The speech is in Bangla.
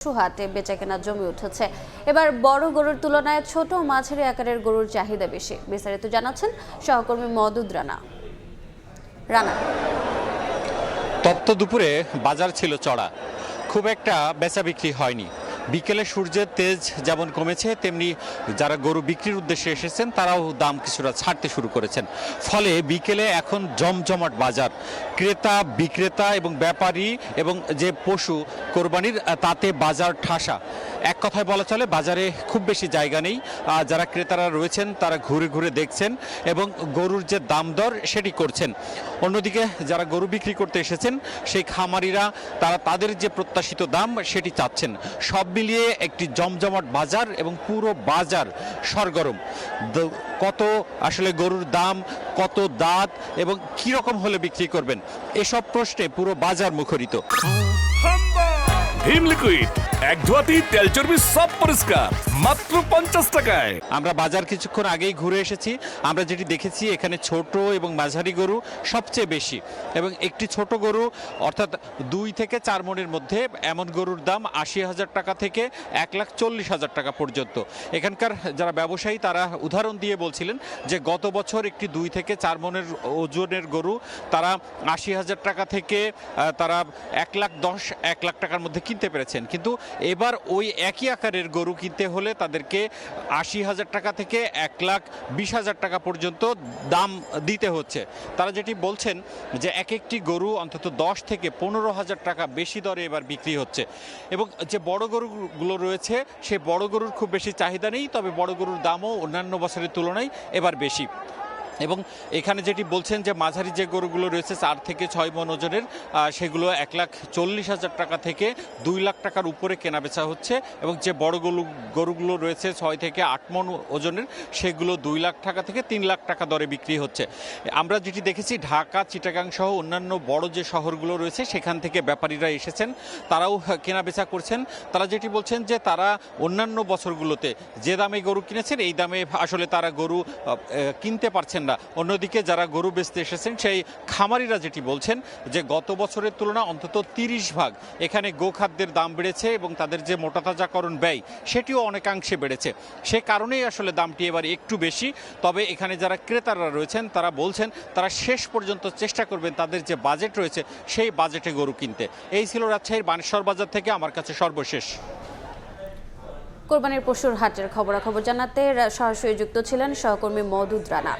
হাটে বেচাকেনা জমে উঠেছে। এবার বড় গরুর তুলনায় ছোট মাঝারি আকারের গরুর চাহিদা বেশি। বিস্তারিত জানাচ্ছেন সহকর্মী মওদুদ রানা। তপ্ত দুপুরে বাজার ছিল চড়া, খুব একটা বেচা বিক্রি হয়নি। বিকেলে সূর্যের তেজ যেমন কমেছে, তেমনি যারা গরু বিক্রির উদ্দেশ্যে এসেছেন তারাও দাম কিছুটা ছাড়তে শুরু করেছেন। ফলে বিকেলে এখন জমজমাট বাজার। ক্রেতা বিক্রেতা এবং ব্যাপারী এবং যে পশু কোরবানির, তাতে বাজার ঠাসা। এক কথায় বলা চলে বাজারে খুব বেশি জায়গা নেই। যারা ক্রেতারা রয়েছেন তারা ঘুরে ঘুরে দেখছেন এবং গরুর যে দাম দর সেটি করছেন। অন্যদিকে যারা গরু বিক্রি করতে এসেছেন সেই খামারিরা তারা তাদের যে প্রত্যাশিত দাম সেটি চাচ্ছেন। সব মিলিয়ে একটি জমজমাট বাজার এবং পুরো বাজার সরগরম। কত আসলে গরুর দাম, কত দাঁত এবং কি রকম হলে বিক্রি করবেন, এসব প্রশ্নে পুরো বাজার মুখরিত। ভীম লিকুইড এক ধোয়াতেই তেল চর্বি সব পরিষ্কার, মাত্র 50 টাকায়। আমরা বাজার কিছুক্ষণ আগেই ঘুরে এসেছি। আমরা যেটি দেখেছি এখানে ছোট এবং মাঝারি গরু সবচেয়ে বেশি, এবং একটি ছোট গরু অর্থাৎ 2 থেকে 4 মণের মধ্যে এমন গরুর দাম 80,000 টাকা থেকে 1,40,000 টাকা পর্যন্ত। এখানকার যারা ব্যবসায়ী তারা উদাহরণ দিয়ে বলছিলেন যে গত বছর একটি 2 থেকে 4 মণের ওজনের গরু তারা 80,000 টাকা থেকে তারা 1,10,000 1,00,000 টাকার মধ্যে কিনতে পেরেছেন, কিন্তু এবার ওই একই আকারের গরু কিনতে হলে তাদেরকে 80,000 টাকা থেকে 1,20,000 টাকা পর্যন্ত দাম দিতে হচ্ছে। তারা যেটি বলছেন যে এক একটি গরু অন্তত 10 থেকে 15,000 টাকা বেশি দরে এবার বিক্রি হচ্ছে, এবং যে বড় গরুগুলো রয়েছে সেই বড় গরুর খুব বেশি চাহিদা নেই, তবে বড় গরুর দামও অন্যান্য বছরের তুলনায় এবার বেশি। এবং এখানে যেটি বলছেন যে মাঝারি যে গরুগুলো রয়েছে 4 থেকে 6 মণ ওজনের, সেগুলো 1,40,000 টাকা থেকে 2 লাখ টাকার উপরে কেনাবেচা হচ্ছে, এবং যে বড় গরুগুলো রয়েছে 6 থেকে 8 মণ ওজনের সেগুলো 2 লাখ টাকা থেকে 3 লাখ টাকা দরে বিক্রি হচ্ছে। আমরা যেটি দেখেছি ঢাকা, চিটাগাং সহ অন্যান্য বড় যে শহরগুলো রয়েছে সেখান থেকে ব্যাপারীরা এসেছেন, তারাও কেনাবেচা করছেন। তারা যেটি বলছেন যে তারা অন্যান্য বছরগুলোতে যে দামে গরু কিনেছেন এই দামে আসলে তারা গরু কিনতে পারছেন না। অন্যদিকে যারা গরু বেচতে এসেছেন সেই খামারিরা যেটি বলছেন যে গত বছরের তুলনা অন্তত 30 ভাগ এখানে গোখাদ্যের দাম বেড়েছে, এবং তাদের যে মোটাতাজাকরণ ব্যয় সেটিও অনেকাংশে বেড়েছে। সে কারণেই আসলে দামটি এবার একটু বেশি। তবে এখানে যারা ক্রেতারা রয়েছেন তারা বলছেন তারা শেষ পর্যন্ত চেষ্টা করবেন তাদের যে বাজেট রয়েছে সেই বাজেটে গরু কিনতে। এই ছিল রাজশাহীর বানেশ্বর বাজার থেকে আমার কাছে সর্বশেষ। কোরবানির পশুর হাটের খবরাখবর জানাতে সরাসরি যুক্ত ছিলেন সহকর্মী মওদুদ রানা।